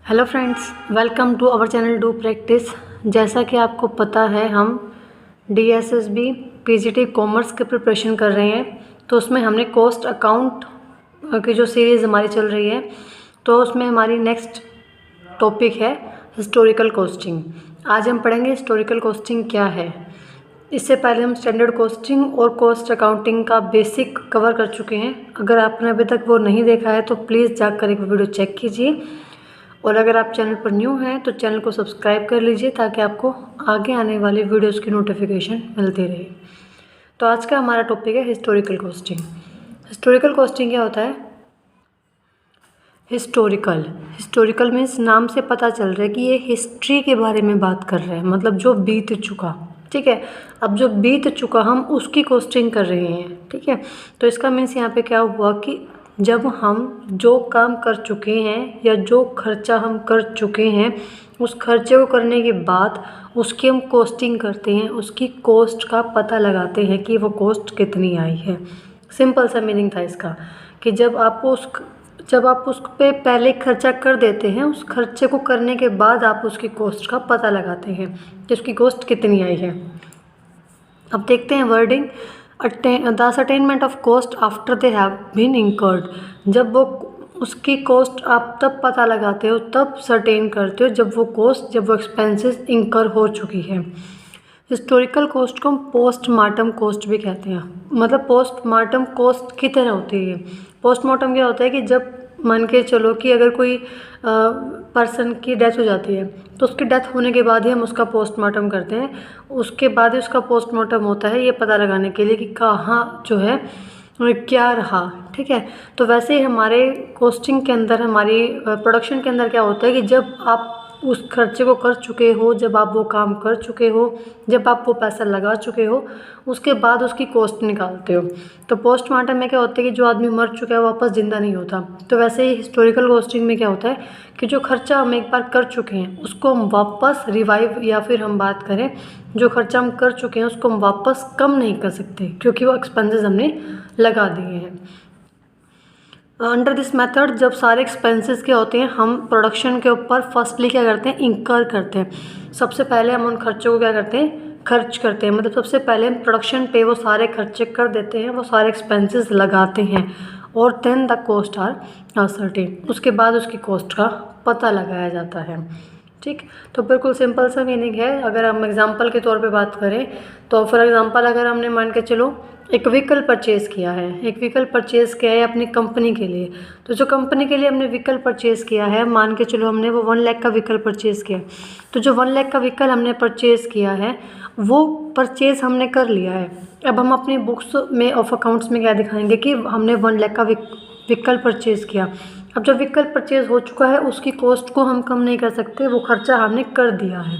Hello friends, welcome to our channel do practice. जैसा कि आपको पता है, हम DSSB PGT कॉमर्स की प्रिपरेशन कर रहे हैं। तो उसमें हमने कॉस्ट अकाउंट की जो सीरीज़ हमारी चल रही है, तो उसमें हमारी नेक्स्ट टॉपिक है हिस्टोरिकल कॉस्टिंग। आज हम पढ़ेंगे हिस्टोरिकल कॉस्टिंग क्या है। इससे पहले हम स्टैंडर्ड कॉस्टिंग और कॉस्ट अकाउंटिंग का बेसिक कवर कर चुके हैं। अगर आपने अभी तक वो नहीं देखा है तो प्लीज़ जाकर एक वीडियो चेक कीजिए। और अगर आप चैनल पर न्यू हैं तो चैनल को सब्सक्राइब कर लीजिए ताकि आपको आगे आने वाली वीडियोस की नोटिफिकेशन मिलती रहे। तो आज का हमारा टॉपिक है हिस्टोरिकल कॉस्टिंग। हिस्टोरिकल कॉस्टिंग क्या होता है? हिस्टोरिकल मीन्स नाम से पता चल रहा है कि ये हिस्ट्री के बारे में बात कर रहे हैं, मतलब जो बीत चुका। ठीक है, अब जो बीत चुका हम उसकी कॉस्टिंग कर रहे हैं। ठीक है, तो इसका मीन्स यहाँ पे क्या हुआ कि जब हम जो काम कर चुके हैं या जो खर्चा हम कर चुके हैं, उस खर्चे को करने के बाद उसकी हम कॉस्टिंग करते हैं, उसकी कॉस्ट का पता लगाते हैं कि वो कॉस्ट कितनी आई है। सिंपल सा मीनिंग था इसका कि जब आप उस पे पहले खर्चा कर देते हैं, उस खर्चे को करने के बाद आप उसकी कॉस्ट का पता लगाते हैं कि उसकी कॉस्ट कितनी आई है। अब देखते हैं wording. The ascertainment of cost after they have been incurred. जब वो उसकी कॉस्ट आप तब पता लगाते हो, तब सर्टेन करते हो जब वो एक्सपेंसेस इंकर हो चुकी है। हिस्टोरिकल कॉस्ट को हम पोस्टमार्टम कॉस्ट भी कहते हैं, मतलब पोस्टमार्टम कॉस्ट की तरह होती है। पोस्टमार्टम क्या होता है कि जब मान के चलो कि अगर कोई पर्सन की डेथ हो जाती है तो उसकी डेथ होने के बाद ही हम उसका पोस्टमार्टम करते हैं। उसके बाद ही उसका पोस्टमार्टम होता है, ये पता लगाने के लिए कि कहाँ जो है क्या रहा। ठीक है, तो वैसे ही हमारे कॉस्टिंग के अंदर, हमारी प्रोडक्शन के अंदर क्या होता है कि जब आप उस खर्चे को कर चुके हो, जब आप वो काम कर चुके हो, जब आप वो पैसा लगा चुके हो, उसके बाद उसकी कॉस्ट निकालते हो। तो पोस्टमार्टम में क्या होता है कि जो आदमी मर चुका है वापस ज़िंदा नहीं होता। तो वैसे ही हिस्टोरिकल कॉस्टिंग में क्या होता है कि जो खर्चा हम एक बार कर चुके हैं उसको हम वापस रिवाइव, या फिर हम बात करें जो खर्चा हम कर चुके हैं उसको हम वापस कम नहीं कर सकते क्योंकि वो एक्सपेंसेस हमने लगा दिए हैं। अंडर दिस मेथड जब सारे एक्सपेंसेस के होते हैं, हम प्रोडक्शन के ऊपर फर्स्टली क्या करते हैं, इंकर करते हैं। सबसे पहले हम उन खर्चों को क्या करते हैं, खर्च करते हैं। मतलब सबसे पहले हम प्रोडक्शन पे वो सारे खर्चे कर देते हैं, वो सारे एक्सपेंसेस लगाते हैं, और then the cost are ascertain. उसके बाद उसकी कॉस्ट का पता लगाया जाता है। ठीक, तो बिल्कुल सिंपल सा मीनिंग है। अगर हम एग्जांपल के तौर पे बात करें तो फॉर एग्जांपल अगर हमने मान के चलो एक व्हीकल परचेज़ किया है अपनी कंपनी के लिए। तो जो कंपनी के लिए हमने व्हीकल परचेज़ किया है, मान के चलो हमने वो 1 लाख का व्हीकल परचेज़ किया। तो जो 1 लाख का व्हीकल हमने परचेज़ किया है वो परचेज़ हमने कर लिया है। अब हम अपनी बुक्स में ऑफ अकाउंट्स में क्या दिखाएंगे कि हमने 1 लाख का व्हीकल परचेज़ किया। अब जब व्हीकल परचेज़ हो चुका है उसकी कॉस्ट को हम कम नहीं कर सकते, वो खर्चा हमने कर दिया है।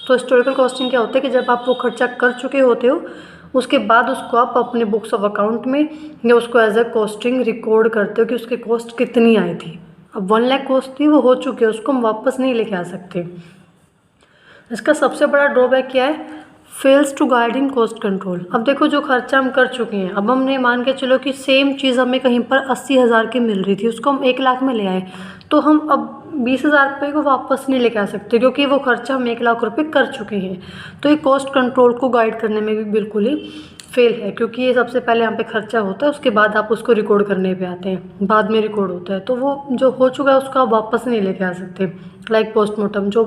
तो हिस्टोरिकल कॉस्टिंग क्या होता है कि जब आप वो खर्चा कर चुके होते हो उसके बाद उसको आप अपने बुक्स ऑफ अकाउंट में या उसको एज अ कॉस्टिंग रिकॉर्ड करते हो कि उसकी कॉस्ट कितनी आई थी। अब 1 लाख कॉस्ट थी, वो हो चुकी है, उसको हम वापस नहीं लेके आ सकते। इसका सबसे बड़ा ड्रॉबैक क्या है, fails to guide in cost control. अब देखो जो खर्चा हम कर चुके हैं, अब हमने मान के चलो कि सेम चीज़ हमें कहीं पर 80,000 की मिल रही थी, उसको हम 1 लाख में ले आए, तो हम अब 20,000 रुपये को वापस नहीं लेके आ सकते क्योंकि वो खर्चा हम 1 लाख रुपये कर चुके हैं। तो ये कॉस्ट कंट्रोल को गाइड करने में भी बिल्कुल ही फेल है, क्योंकि ये सबसे पहले यहाँ पे खर्चा होता है, उसके बाद आप उसको रिकॉर्ड करने पे आते हैं, बाद में रिकॉर्ड होता है। तो वो जो हो चुका है उसको आप वापस नहीं लेके आ सकते। लाइक पोस्टमार्टम जो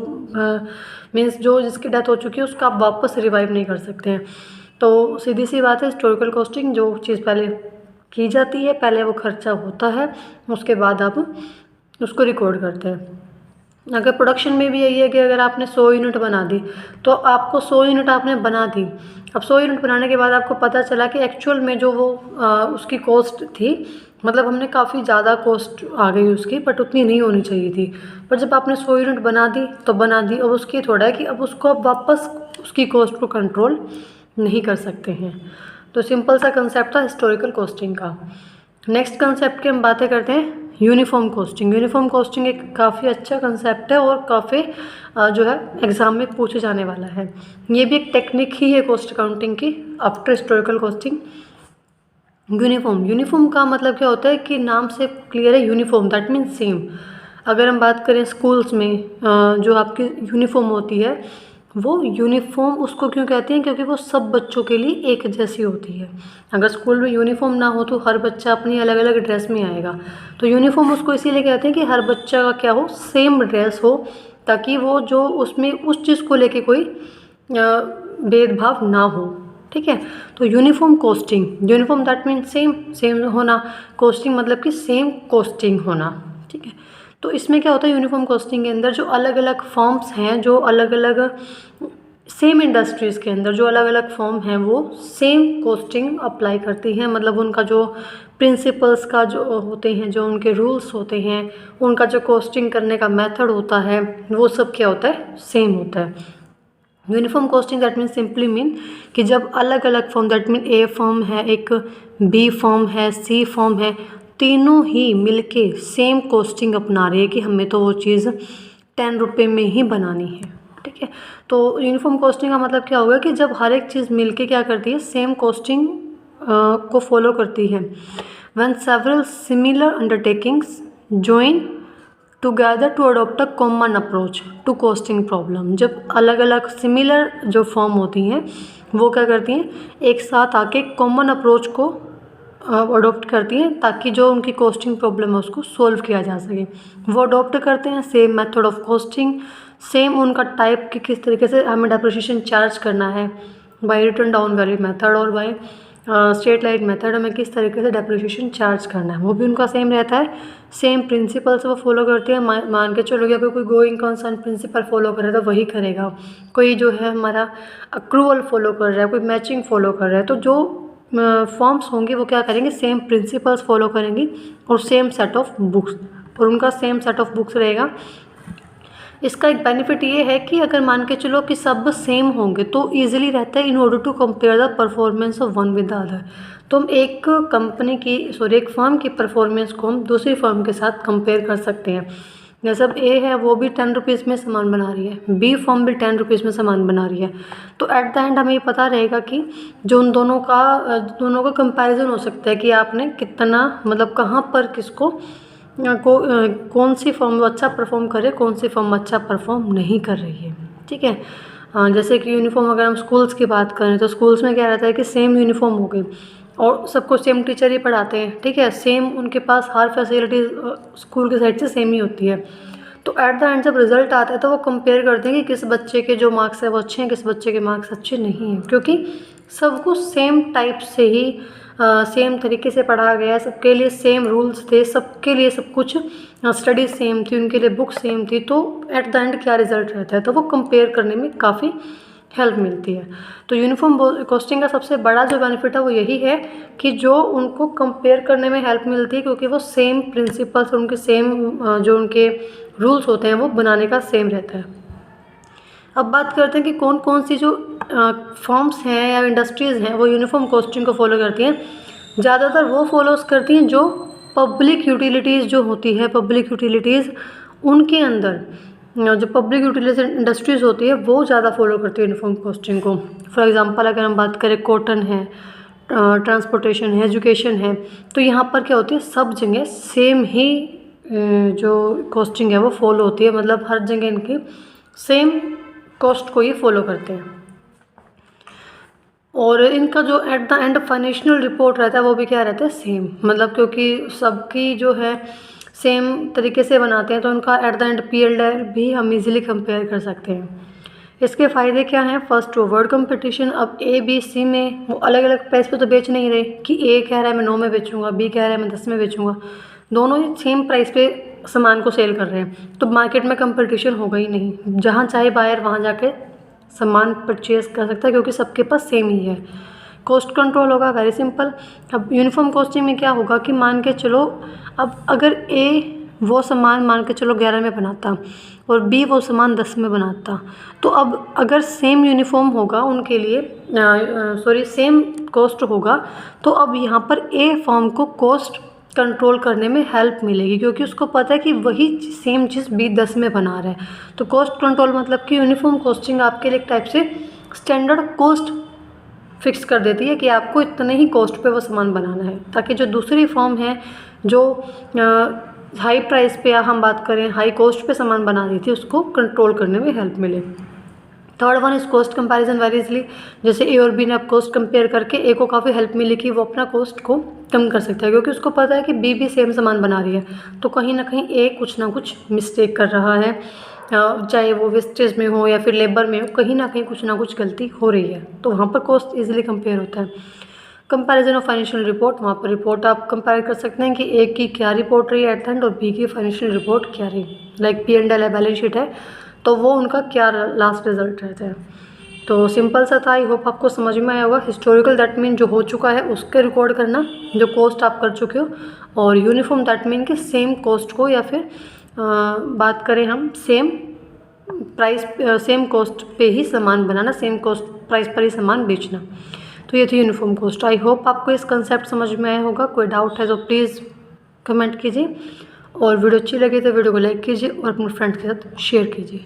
मीन्स जो जिसकी डेथ हो चुकी है उसका आप वापस रिवाइव नहीं कर सकते हैं। तो सीधी सी बात है, हिस्टोरिकल कॉस्टिंग जो चीज़ पहले की जाती है, पहले वो खर्चा होता है, उसके बाद आप उसको रिकॉर्ड करते हैं। अगर प्रोडक्शन में भी यही है कि अगर आपने 100 यूनिट बना दी तो आपको 100 यूनिट आपने बना दी। अब 100 यूनिट बनाने के बाद आपको पता चला कि एक्चुअल में जो वो उसकी कॉस्ट थी, मतलब हमने काफ़ी ज़्यादा कॉस्ट आ गई उसकी, बट उतनी नहीं होनी चाहिए थी। पर जब आपने 100 यूनिट बना दी तो बना दी। अब उसकी थोड़ा है कि अब उसको आप वापस उसकी कॉस्ट को कंट्रोल नहीं कर सकते हैं। तो सिंपल सा कंसेप्ट था हिस्टोरिकल कॉस्टिंग का। नेक्स्ट कंसेप्ट की हम बातें करते हैं यूनिफॉर्म कॉस्टिंग। यूनिफॉर्म कॉस्टिंग एक काफ़ी अच्छा कंसेप्ट है और काफ़ी जो है एग्ज़ाम में पूछे जाने वाला है। ये भी एक टेक्निक ही है कॉस्ट अकाउंटिंग की आफ्टर हिस्टोरिकल कॉस्टिंग। यूनिफॉर्म का मतलब क्या होता है कि नाम से क्लियर है, यूनिफॉर्म दैट मीन्स सेम। अगर हम बात करें स्कूल्स में जो आपकी यूनिफॉर्म होती है, वो यूनिफॉर्म उसको क्यों कहते हैं, क्योंकि वो सब बच्चों के लिए एक जैसी होती है। अगर स्कूल में यूनिफॉर्म ना हो तो हर बच्चा अपनी अलग अलग ड्रेस में आएगा, तो यूनिफॉर्म उसको इसीलिए कहते हैं कि हर बच्चा का क्या हो, सेम ड्रेस हो, ताकि वो जो उसमें उस चीज़ को लेके कोई भेदभाव ना हो। ठीक है, तो uniform costing, uniform that mean same same होना, कॉस्टिंग मतलब कि सेम कॉस्टिंग होना। ठीक है, तो इसमें क्या होता है, यूनिफॉर्म कॉस्टिंग के अंदर जो अलग अलग फॉर्म्स हैं, जो अलग अलग सेम इंडस्ट्रीज़ के अंदर जो अलग अलग फॉर्म हैं, वो सेम कॉस्टिंग अप्लाई करती हैं। मतलब उनका जो प्रिंसिपल्स का जो होते हैं, जो उनके रूल्स होते हैं, उनका जो कॉस्टिंग करने का मेथड होता है, वो सब क्या होता है, सेम होता है। Uniform costing that mean simply mean कि जब अलग अलग form, that mean A form है, एक बी फॉर्म है, सी फॉर्म है, तीनों ही मिलके सेम कॉस्टिंग अपना रही है कि हमें तो वो चीज़ 10 रुपये में ही बनानी है। ठीक है, तो यूनिफॉर्म कॉस्टिंग का मतलब क्या होगा कि जब हर एक चीज़ मिलके क्या करती है, सेम कॉस्टिंग को फॉलो करती है। When several similar undertakings join together to adopt a common approach to costing problem, जब अलग अलग सिमिलर जो फॉर्म होती हैं वो क्या करती हैं, एक साथ आके कॉमन अप्रोच को अडोप्ट करती हैं, ताकि जो उनकी कॉस्टिंग प्रॉब्लम है उसको सोल्व किया जा सके। वो अडोप्ट करते हैं same method of costing, same उनका टाइप कि किस तरीके से हमें डेप्रिसिएशन चार्ज करना है, by written down value method और बाय स्ट्रेट लाइन मेथड हमें किस तरीके से डेप्रिसिएशन चार्ज करना है, वो भी उनका सेम रहता है। सेम प्रिंसिपल्स वो फॉलो करते हैं। मान के चलो कि अगर कोई गोइंग कंसर्न प्रिंसिपल फॉलो करे तो वही करेगा, कोई जो है हमारा अक्रूवल फॉलो कर रहा है, कोई मैचिंग फॉलो कर रहा है, तो जो फॉर्म्स होंगे वो क्या करेंगे, सेम प्रिंसिपल्स फॉलो करेंगी और सेम सेट ऑफ बुक्स, और उनका सेम सेट ऑफ बुक्स रहेगा। इसका एक बेनिफिट ये है कि अगर मान के चलो कि सब सेम होंगे तो ईजिली रहता है in order to compare the performance of one with the other. तो हम एक कंपनी की एक फर्म की परफॉर्मेंस को हम दूसरी फर्म के साथ कंपेयर कर सकते हैं। जैसे अब ए है, वो भी 10 रुपीज़ में सामान बना रही है, बी फर्म भी 10 रुपीज़ में सामान बना रही है, तो एट द एंड हमें ये पता रहेगा कि जो उन दोनों का कंपैरिजन हो सकता है कि आपने कितना, मतलब कहाँ पर किसको कौन सी फर्म अच्छा परफॉर्म करे, कौन सी फर्म अच्छा परफॉर्म नहीं कर रही है। ठीक है, जैसे कि यूनिफॉर्म अगर हम स्कूल्स की बात करें तो स्कूल्स में क्या रहता है कि सेम यूनिफॉर्म हो गई और सबको सेम टीचर ही पढ़ाते हैं। ठीक है, सेम उनके पास हर फैसिलिटीज़ स्कूल की साइड से सेम ही होती है। तो एट द एंड जब रिज़ल्ट आता है तो वो कंपेयर करते हैं कि किस बच्चे के जो मार्क्स है वो अच्छे हैं, किस बच्चे के मार्क्स अच्छे नहीं हैं, क्योंकि सबको सेम टाइप से ही सेम तरीके से पढ़ाया गया है, सबके लिए सेम रूल्स थे, सबके लिए सब कुछ स्टडी सेम थी, उनके लिए बुक सेम थी। तो एट द एंड क्या रिज़ल्ट रहता है, तो वो कंपेयर करने में काफ़ी हेल्प मिलती है। तो यूनिफॉर्म कॉस्टिंग का सबसे बड़ा जो बेनिफिट है वो यही है कि जो उनको कंपेयर करने में हेल्प मिलती है, क्योंकि वो सेम प्रिंसिपल्स, उनके सेम जो उनके रूल्स होते हैं वो बनाने का सेम रहता है। अब बात करते हैं कि कौन कौन सी जो फर्म्स हैं या इंडस्ट्रीज़ हैं वो यूनिफॉर्म कॉस्टिंग को फॉलो करती हैं। ज़्यादातर वो फॉलोज करती हैं जो पब्लिक यूटिलिटीज़ जो होती है, पब्लिक यूटिलिटीज़ उनके अंदर जो पब्लिक यूटिलिटी इंडस्ट्रीज़ होती है वो ज़्यादा फॉलो करती है यूनिफॉर्म कॉस्टिंग को। फॉर एग्जांपल अगर हम बात करें कॉटन है, ट्रांसपोर्टेशन है, एजुकेशन है, तो यहाँ पर क्या होती है, सब जगह सेम ही जो कॉस्टिंग है वो फॉलो होती है। मतलब हर जगह इनकी सेम कॉस्ट को ही फॉलो करते हैं। और इनका जो at the end financial report रहता है वो भी क्या रहता है, सेम। मतलब क्योंकि सबकी जो है सेम तरीके से बनाते हैं तो उनका एट द एंड P&L भी हम इजीली कंपेयर कर सकते हैं। इसके फ़ायदे क्या हैं, फर्स्ट वर्ड कंपटीशन। अब A B C में वो अलग अलग प्राइस पे तो बेच नहीं रहे कि A कह रहा है मैं 9 में बेचूंगा, B कह रहा है मैं 10 में बेचूंगा, दोनों ही सेम प्राइस पे सामान को सेल कर रहे हैं, तो मार्केट में कंपटीशन होगा ही नहीं। जहाँ चाहे बायर वहाँ जाके सामान परचेज कर सकता है, क्योंकि सबके पास सेम ही है। कॉस्ट कंट्रोल होगा, वेरी सिंपल। अब यूनिफॉर्म कॉस्टिंग में क्या होगा कि मान के चलो अब अगर A वो सामान मान के चलो 11 में बनाता और B वो सामान 10 में बनाता, तो अब अगर सेम यूनिफॉर्म होगा उनके लिए सेम कॉस्ट होगा, तो अब यहाँ पर A फॉर्म को कॉस्ट कंट्रोल करने में हेल्प मिलेगी, क्योंकि उसको पता है कि वही सेम चीज़ B 10 में बना रहा है। तो कॉस्ट कंट्रोल मतलब कि यूनिफॉर्म कॉस्टिंग आपके लिए एक टाइप से स्टैंडर्ड कॉस्ट फिक्स कर देती है कि आपको इतने ही कॉस्ट पे वो सामान बनाना है, ताकि जो दूसरी फॉर्म है जो हाई प्राइस पे या हम बात करें हाई कॉस्ट पे सामान बना रही थी, उसको कंट्रोल करने में हेल्प मिले। Third one is cost comparison very easily. जैसे ए और बी ने अब कॉस्ट कंपेयर करके ए को काफ़ी हेल्प मिली कि वो अपना कॉस्ट को कम कर सकता है, क्योंकि उसको पता है कि बी भी सेम सामान बना रही है, तो कहीं ना कहीं ए कुछ ना कुछ मिस्टेक कर रहा है, चाहे वो वेस्टेज में हो या फिर लेबर में हो, कहीं ना कहीं कुछ ना कुछ गलती हो रही है, तो वहाँ पर कॉस्ट ईजिली कंपेयर होता है। कंपैरिजन ऑफ फाइनेंशियल रिपोर्ट, वहाँ पर रिपोर्ट आप कंपेयर कर सकते हैं कि ए की क्या रिपोर्ट रही है एट द एंड और बी की फाइनेंशियल रिपोर्ट क्या रही, लाइक P&L है, बैलेंस शीट है, तो वो उनका क्या लास्ट रिजल्ट रहता है। तो सिंपल सा था, आई होप आपको समझ में आया होगा। हिस्टोरिकल दैट मीन जो हो चुका है उसके रिकॉर्ड करना, जो कॉस्ट आप कर चुके हो, और यूनिफॉर्म दैट मीन कि सेम कॉस्ट को या फिर बात करें हम सेम प्राइस सेम कॉस्ट पे ही सामान बनाना, सेम कॉस्ट प्राइस पर ही सामान बेचना। तो ये थी यूनिफॉर्म कॉस्ट। आई होप आपको इस कंसेप्ट समझ में आया होगा। कोई डाउट है तो प्लीज़ कमेंट कीजिए, और वीडियो अच्छी लगी तो वीडियो को लाइक कीजिए और अपने फ्रेंड्स के साथ शेयर कीजिए।